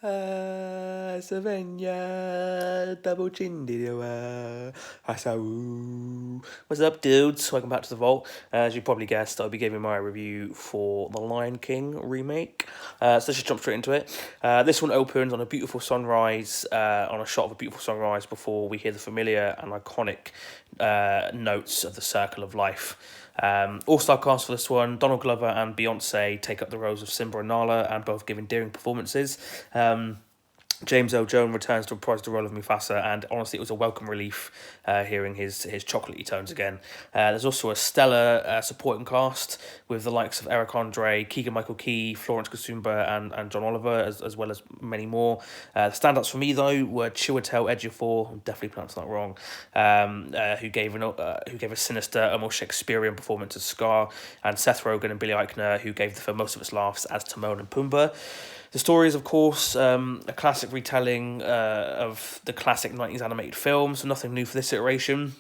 Savannah, double chin Hasau. What's up, dudes? Welcome back to the Vault. As you probably guessed, I'll be giving my review for the Lion King remake. So let's just jump straight into it. This one opens on a beautiful sunrise, on a shot of a beautiful sunrise before we hear the familiar and iconic notes of the Circle of Life. All-star cast for this one: Donald Glover and Beyonce take up the roles of Simba and Nala, and both give endearing performances. James L. Jones returns to reprise the role of Mufasa, and honestly, it was a welcome relief hearing his chocolatey tones again. There's also a stellar supporting cast with the likes of Eric Andre, Keegan-Michael Key, Florence Kasumba, and John Oliver, as well as many more. The standouts for me though were Chiwetel Ejiofor, I'm definitely pronounced that wrong, who gave a sinister, almost Shakespearean performance as Scar, and Seth Rogen and Billy Eichner, who gave the film most of its laughs as Timon and Pumbaa. The story is, of course, a classic retelling of the classic 90s animated film, so nothing new for this iteration.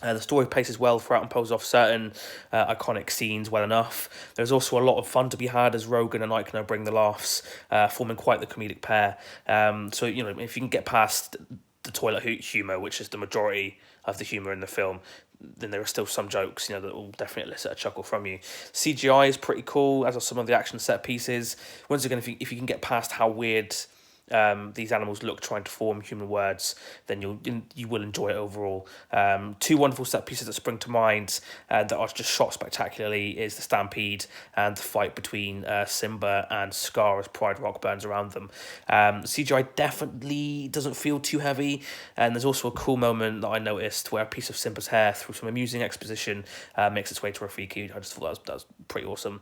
The story paces well throughout and pulls off certain iconic scenes well enough. There's also a lot of fun to be had as Rogan and Eichner bring the laughs, forming quite the comedic pair. So, if you can get past the toilet humour, which is the majority of the humour in the film, then there are still some jokes, that will definitely elicit a chuckle from you. CGI is pretty cool, as are some of the action set pieces. Once again, if you can get past how weird these animals look trying to form human words, then you will enjoy it overall. Two wonderful set pieces that spring to mind that are just shot spectacularly is the stampede and the fight between Simba and Scar as Pride Rock burns around them. CGI definitely doesn't feel too heavy, and there's also a cool moment that I noticed where a piece of Simba's hair, through some amusing exposition, makes its way to Rafiki. I just thought that was pretty awesome.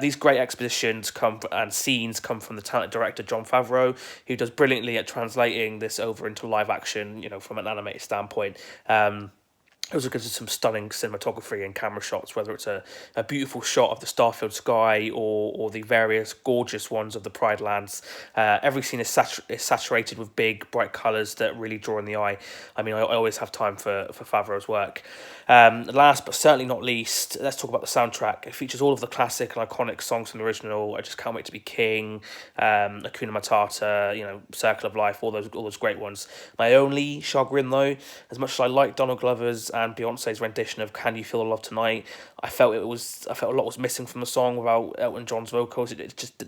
These great expositions and scenes come from the talented director Jon Favreau, who does brilliantly at translating this over into live action, from an animated standpoint. It also gives us some stunning cinematography and camera shots, whether it's a beautiful shot of the Starfield sky or the various gorgeous ones of the Pride Lands. Every scene is saturated with big, bright colours that really draw in the eye. I mean, I always have time for Favreau's work. Last but certainly not least, let's talk about the soundtrack. It features all of the classic and iconic songs from the original. I Just Can't Wait to Be King, Hakuna Matata, Circle of Life, all those great ones. My only chagrin though, as much as I like Donald Glover's and Beyonce's rendition of "Can You Feel the Love Tonight," I felt a lot was missing from the song without Elton John's vocals. It just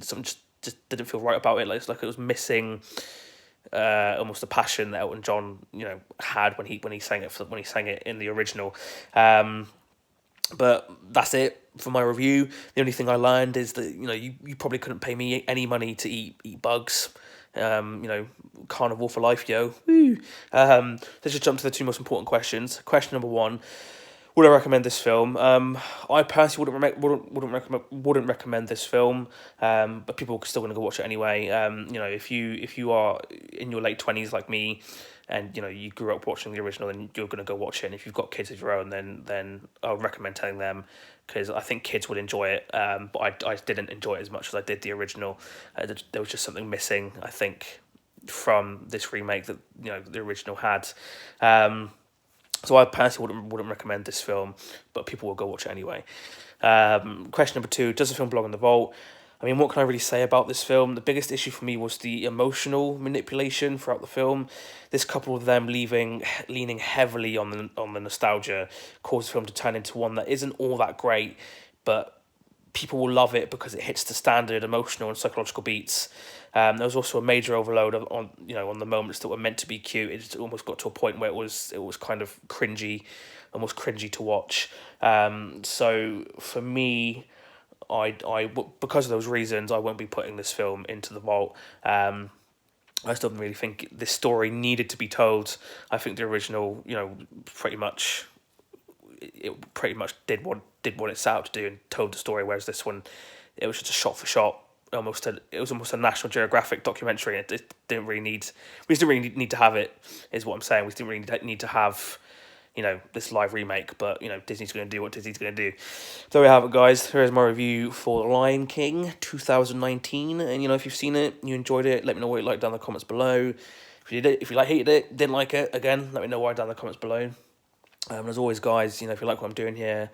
didn't feel right about it. It's like it was missing almost the passion that Elton John had when he sang it in the original. But that's it for my review. The only thing I learned is that you probably couldn't pay me any money to eat bugs. Carnivore for life, yo. Woo. Let's just jump to the two most important questions. Question number one: would I recommend this film? I personally wouldn't recommend this film, but people are still going to go watch it anyway. If you are in your late 20s like me, and you grew up watching the original, then you're going to go watch it. And if you've got kids of your own, then I would recommend telling them, because I think kids would enjoy it. But I didn't enjoy it as much as I did the original. There was just something missing, I think, from this remake that the original had. So I personally wouldn't recommend this film, but people will go watch it anyway. Question number two: does the film belong in the vault? I mean, what can I really say about this film? The biggest issue for me was the emotional manipulation throughout the film. This, coupled with them leaning heavily on the nostalgia, caused the film to turn into one that isn't all that great, but people will love it because it hits the standard emotional and psychological beats. There was also a major overload on the moments that were meant to be cute. It just almost got to a point where it was kind of cringy, almost cringy to watch. So for me, because of those reasons, I won't be putting this film into the vault. I still don't really think this story needed to be told. I think the original, pretty much did what it set out to do and told the story, whereas this one, it was just a shot for shot. It was almost a National Geographic documentary. It didn't really need. We didn't really need to have it. Is what I'm saying. We didn't really need to have, this live remake. But Disney's going to do what Disney's going to do. There we have it, guys. Here is my review for The Lion King 2019. And if you've seen it, you enjoyed it, let me know what you liked down in the comments below. If you hated it, didn't like it, again, let me know why down in the comments below. As always, guys, if you like what I'm doing here,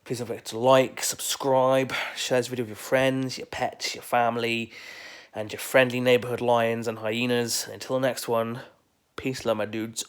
please don't forget to like, subscribe, share this video with your friends, your pets, your family. and your friendly neighborhood lions and hyenas. Until the next one, peace, love, my dudes.